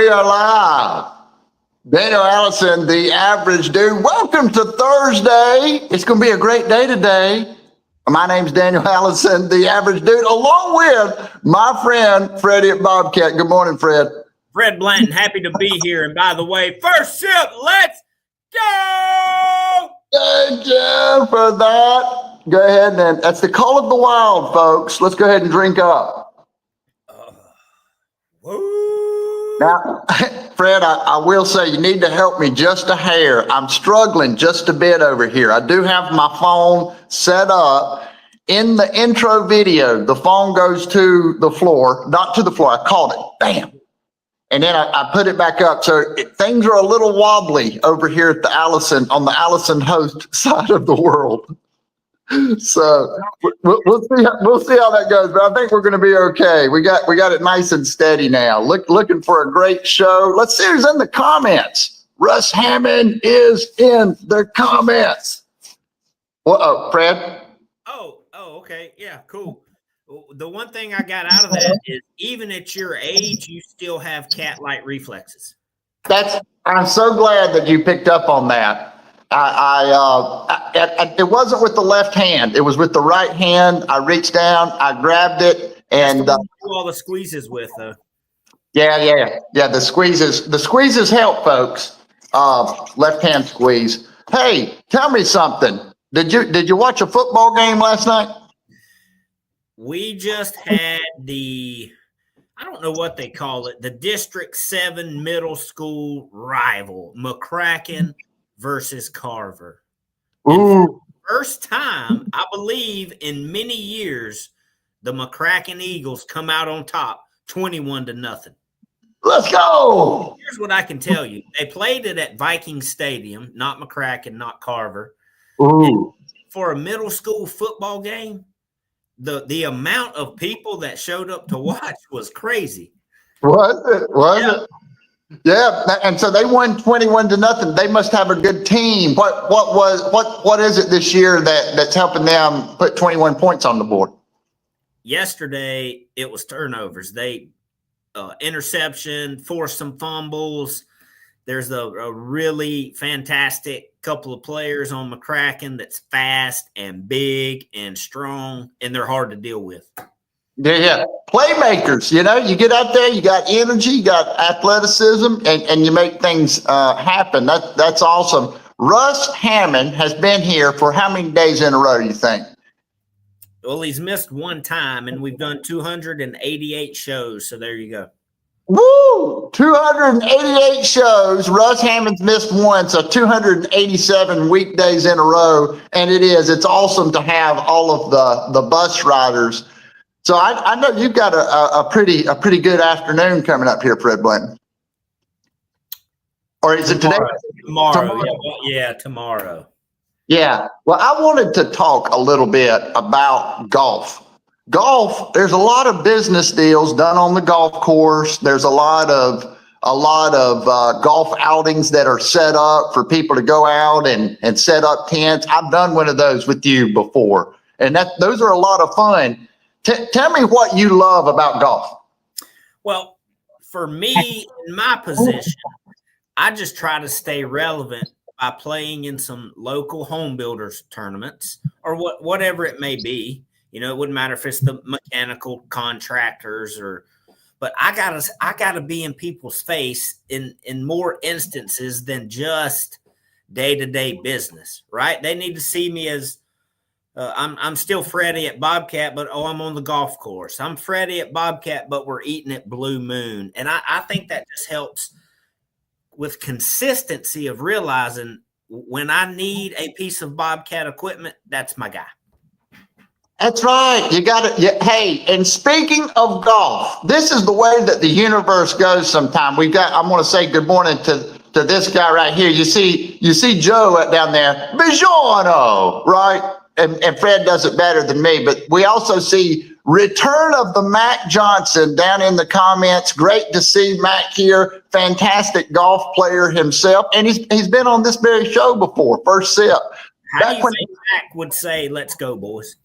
we are live. Daniel Allison, the average dude. Welcome to Thursday. It's going to be a great day today. My name's Daniel Allison, the average dude, along with my friend Freddie at Bobcat. Good morning, Fred. Fred Blanton, happy to be here. And by the way, first sip, let's go! Thank you for that. Go ahead and that's the call of the wild, folks. Let's go ahead and drink up. Now, Fred, I will say you need to help me just a hair. I'm struggling just a bit over here. I do have my phone set up. In the intro video, the phone goes to the floor, not to the floor. I caught it, bam. And then I put it back up. So things are a little wobbly over here at the Allison, on the Allison host side of the world. So we'll see how that goes, but I think we're going to be okay. We got it nice and steady now. Looking for a great show. Let's see who's in the comments. Russ Hammond is in the comments. Fred? Oh, okay. Yeah, cool. The one thing I got out of that is even at your age, you still have cat-like reflexes. I'm so glad that you picked up on that. It wasn't with the left hand. It was with the right hand. I reached down, I grabbed it, and do all the squeezes with. Yeah. The squeezes help, folks. Left hand squeeze. Hey, tell me something. Did you watch a football game last night? We just had I don't know what they call it, the District 7 middle school rival, McCracken versus Carver. Ooh. First time, I believe, in many years, the McCracken Eagles come out on top, 21-0. Let's go. Here's what I can tell you. They played it at Viking Stadium, not McCracken, not Carver. Ooh. And for a middle school football game, the amount of people that showed up to watch was crazy. Was it? Yeah, and so they won 21-0. They must have a good team. What is it this year that's helping them put 21 points on the board? Yesterday it was turnovers. They interception, forced some fumbles. There's a really fantastic couple of players on McCracken that's fast and big and strong, and they're hard to deal with. Yeah. Playmakers, you get out there, you got energy, you got athleticism, and you make things happen. That's awesome. Russ Hammond has been here for how many days in a row, you think? Well, he's missed one time, and we've done 288 shows, so there you go. Woo! 288 shows. Russ Hammond's missed one, so 287 weekdays in a row, and it's awesome to have all of the bus riders. So I know you've got a pretty good afternoon coming up here, Fred Blanton. Or is it today? Tomorrow. Yeah, tomorrow. Yeah. Well, I wanted to talk a little bit about golf. Golf, there's a lot of business deals done on the golf course. There's a lot of golf outings that are set up for people to go out and set up tents. I've done one of those with you before, and those are a lot of fun. Tell me what you love about golf. Well, for me, in my position, I just try to stay relevant by playing in some local home builders tournaments or whatever it may be. It wouldn't matter if it's the mechanical contractors but I gotta be in people's face in more instances than just day-to-day business, right? They need to see me as I'm still Freddie at Bobcat, but I'm on the golf course. I'm Freddie at Bobcat, but we're eating at Blue Moon. And I think that just helps with consistency of realizing when I need a piece of Bobcat equipment, that's my guy. That's right. You got it. Yeah. Hey, and speaking of golf, this is the way that the universe goes sometime. I'm going to say good morning to this guy right here. You see Joe down there. Bigiano, right? And Fred does it better than me, but we also see return of the Mac Johnson down in the comments. Great to see Mac here. Fantastic golf player himself. And he's been on this very show before, First Sip. How do you think Mac would say, let's go, boys?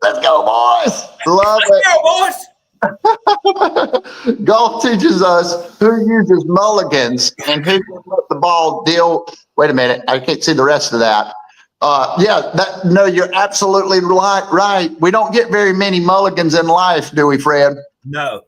Let's go, boys. Love it. Let's go, boys. Golf teaches us who uses mulligans and who can let the ball deal. Wait a minute, I can't see the rest of that. No, you're absolutely right. We don't get very many mulligans in life, do we, Fred? No.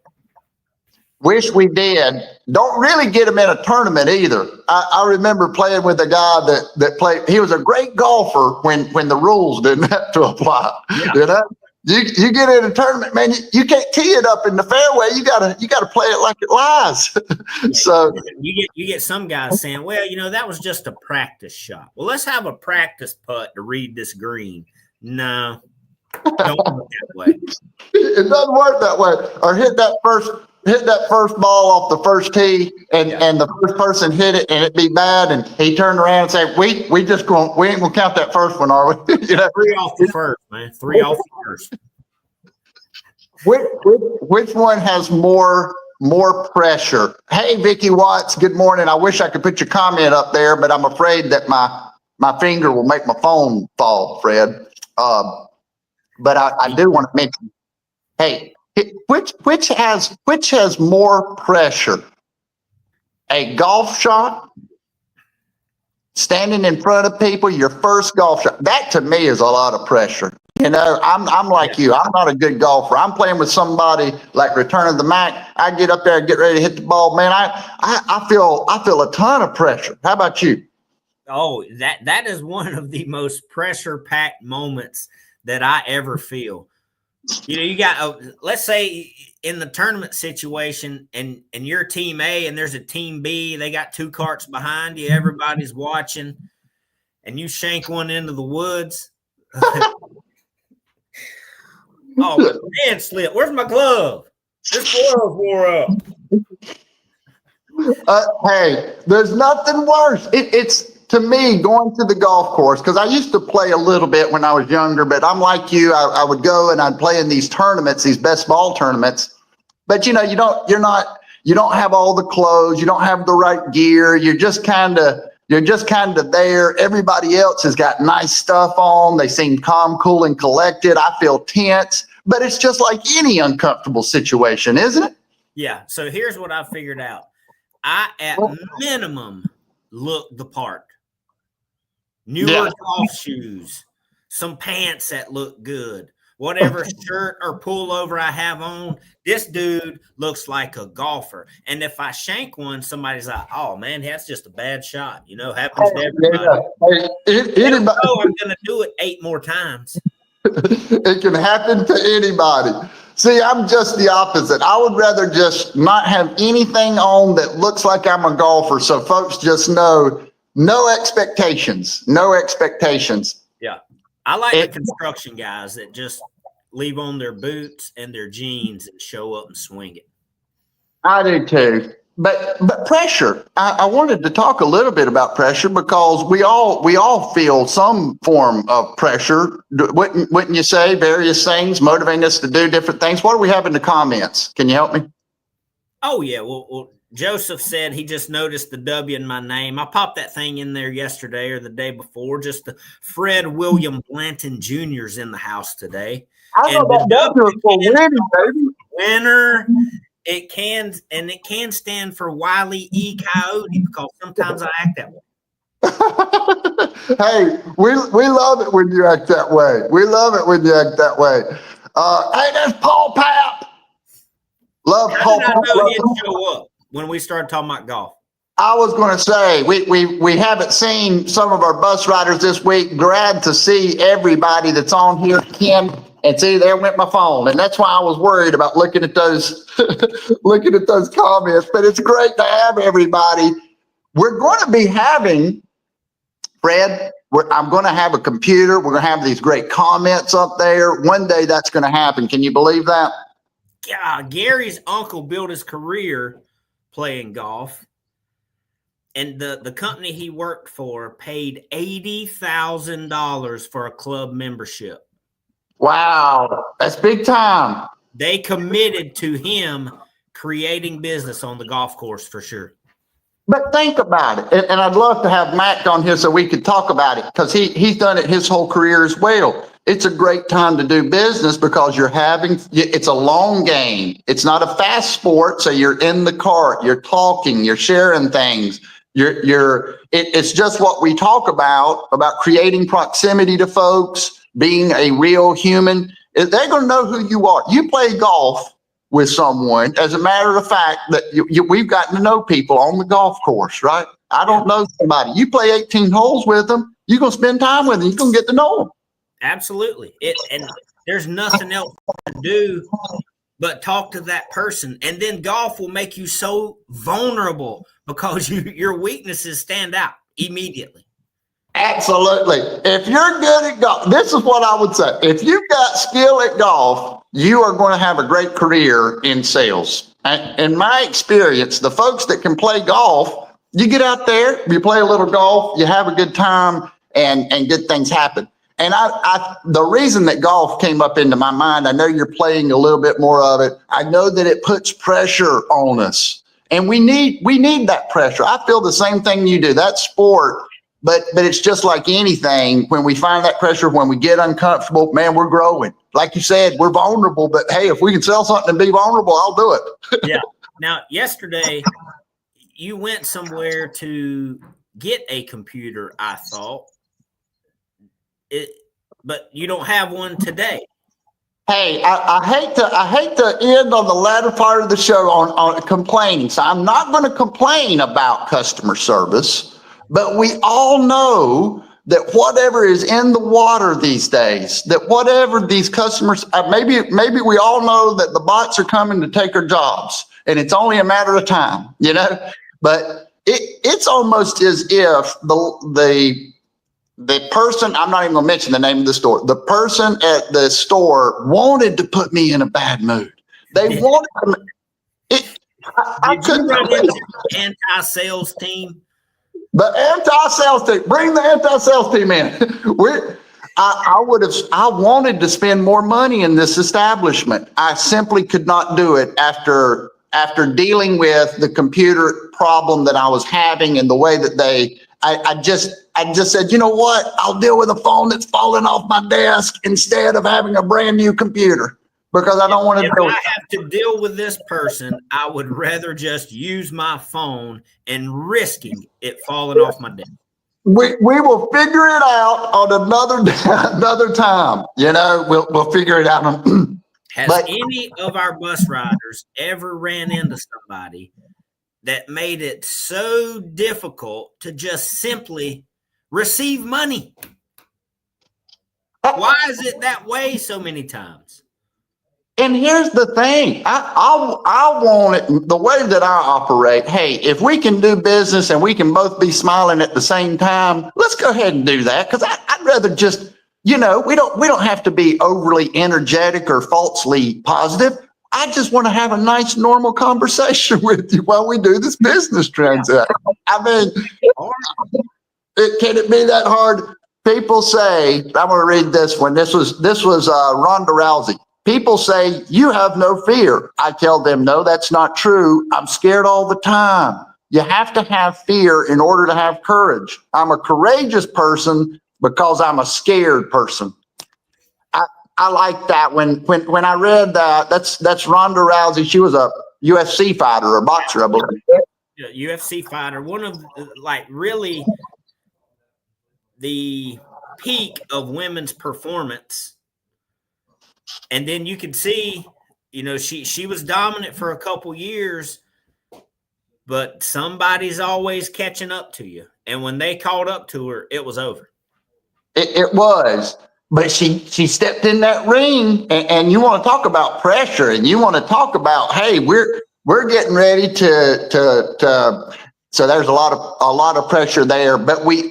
Wish we did. Don't really get him in a tournament either. I remember playing with a guy that played. He was a great golfer when the rules didn't have to apply. Yeah. You know, you get in a tournament, man. You can't tee it up in the fairway. You gotta play it like it lies. So you get some guys saying, "Well, that was just a practice shot." Well, let's have a practice putt to read this green. No, don't work that way. It doesn't work that way. Or hit that first ball off the first tee and the first person hit it and it be bad and he turned around and said, we ain't gonna count that first one, are we? 3 off the first, man. 3 off the first. Which one has more pressure? Hey, Vicky Watts, good morning. I wish I could put your comment up there, but I'm afraid that my finger will make my phone fall, Fred. But I do want to mention, hey, which has more pressure? A golf shot, standing in front of people, your first golf shot. That to me is a lot of pressure. I'm like you. I'm not a good golfer. I'm playing with somebody like Return of the Mac. I get up there and get ready to hit the ball, man. I feel a ton of pressure. How about you? Oh, that is one of the most pressure-packed moments that I ever feel. You got, let's say in the tournament situation and you're team A and there's a team B, they got 2 carts behind you, everybody's watching, and you shank one into the woods. Oh, my hand slipped. Where's my glove? This glove wore up. Hey, there's nothing worse. It's to me, going to the golf course, because I used to play a little bit when I was younger, but I'm like you. I would go and I'd play in these tournaments, these best ball tournaments. But you don't have all the clothes, you don't have the right gear. You're just kind of there. Everybody else has got nice stuff on. They seem calm, cool, and collected. I feel tense, but it's just like any uncomfortable situation, isn't it? Yeah. So here's what I figured out. I, at minimum, look the part. Newer golf shoes, some pants that look good, whatever shirt or pullover I have on, this dude looks like a golfer. And if I shank one, somebody's like, oh, man, that's just a bad shot. Happens to everybody. I'm going to do it 8 more times. It can happen to anybody. See, I'm just the opposite. I would rather just not have anything on that looks like I'm a golfer, so folks just know no expectations. Yeah. I like the construction guys that just leave on their boots and their jeans and show up and swing it. I do too. But pressure, I wanted to talk a little bit about pressure because we all feel some form of pressure. Wouldn't you say? Various things motivating us to do different things. What do we have in the comments? Can you help me? Oh, yeah. Well, Joseph said he just noticed the W in my name. I popped that thing in there yesterday or the day before. Just the Fred William Blanton Jr.'s in the house today. I know that W is for winning, baby. Winner. It can stand for Wile E. Coyote because sometimes I act that way. Hey, we love it when you act that way. Hey, there's Paul Papp. Love Paul Papp. I know he didn't show up when we started talking about golf. I was going to say, we haven't seen some of our bus riders this week. Glad to see everybody that's on here, Ken. And see, there went my phone. And that's why I was worried about looking at those comments. But it's great to have everybody. We're going to be having, Fred, I'm going to have a computer. We're going to have these great comments up there. One day that's going to happen. Can you believe that? Yeah, Gary's uncle built his career playing golf. And the company he worked for paid $80,000 for a club membership. Wow, that's big time. They committed to him creating business on the golf course for sure. But think about it, and I'd love to have Mac on here so we could talk about it because he's done it his whole career as well. it's a great time to do business because it's a long game. It's not a fast sport. So you're in the cart, you're talking, you're sharing things. It's just what we talk about creating proximity to folks, being a real human. They're going to know who you are. You play golf with someone. As a matter of fact, that we've gotten to know people on the golf course, right? I don't know somebody. You play 18 holes with them. You're going to spend time with them. You're going to get to know them. Absolutely. And there's nothing else to do but talk to that person. And then golf will make you so vulnerable because your weaknesses stand out immediately. Absolutely. If you're good at golf, this is what I would say. If you've got skill at golf, you are going to have a great career in sales. And in my experience, the folks that can play golf, you get out there, you play a little golf, you have a good time, and good things happen. And the reason that golf came up into my mind, I know you're playing a little bit more of it. I know that it puts pressure on us, and we need that pressure. I feel the same thing you do. That sport, but it's just like anything. When we find that pressure, when we get uncomfortable, man, we're growing. Like you said, we're vulnerable. But hey, if we can sell something and be vulnerable, I'll do it. Yeah. Now, yesterday, you went somewhere to get a computer. I thought. But you don't have one today. Hey, I hate to end on the latter part of the show on complaining. So I'm not going to complain about customer service, but we all know that whatever is in the water these days, that whatever these customers, maybe we all know that the bots are coming to take our jobs, and it's only a matter of time, But it's almost as if the person, I'm not even going to mention the name of the store, the person at the store wanted to put me in a bad mood. They wanted to. I couldn't run into the anti-sales team. The anti-sales team, bring the anti-sales team in. I wanted to spend more money in this establishment. I simply could not do it after dealing with the computer problem that I was having and the way that I just said, you know what? I'll deal with a phone that's falling off my desk instead of having a brand new computer because I don't want to do it. If I have to deal with this person, I would rather just use my phone and risking it falling off my desk. We will figure it out on another time. We'll figure it out. Has any of our bus riders ever ran into somebody that made it so difficult to just simply receive money? Why is it that way so many times? And here's the thing. I want it the way that I operate. Hey, if we can do business and we can both be smiling at the same time, let's go ahead and do that. Because I'd rather just, we don't have to be overly energetic or falsely positive. I just want to have a nice, normal conversation with you while we do this business transaction. I mean, can it be that hard? People say, I'm going to read this one. This was Ronda Rousey. People say, you have no fear. I tell them, no, that's not true. I'm scared all the time. You have to have fear in order to have courage. I'm a courageous person because I'm a scared person. I like that. When I read that, that's Ronda Rousey. She was a UFC fighter or boxer, I believe. Yeah, UFC fighter. One of really the peak of women's performance. And then you can see, she was dominant for a couple years, but somebody's always catching up to you. And when they caught up to her, it was over. It was. But she stepped in that ring, and you want to talk about pressure, and you want to talk about, hey, we're getting ready to. So there's a lot of pressure there. But we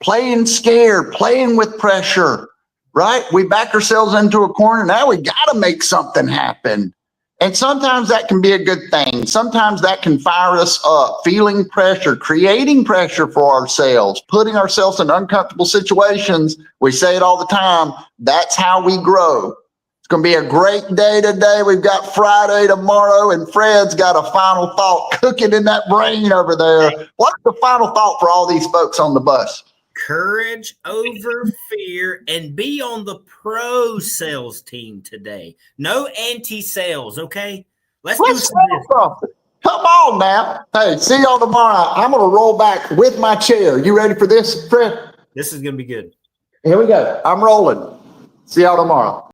playing scared, playing with pressure, right? We back ourselves into a corner. Now we got to make something happen. And sometimes that can be a good thing. Sometimes that can fire us up, feeling pressure, creating pressure for ourselves, putting ourselves in uncomfortable situations. We say it all the time. That's how we grow. It's going to be a great day today. We've got Friday tomorrow, and Fred's got a final thought cooking in that brain over there. What's the final thought for all these folks on the bus? courage over fear, and be on the pro sales team today. No anti-sales, okay? Let's do Let's some sell business. something. Come on now. Hey, see y'all tomorrow. I'm going to roll back with my chair. You ready for this, Fred? This is going to be good. Here we go. I'm rolling. See y'all tomorrow.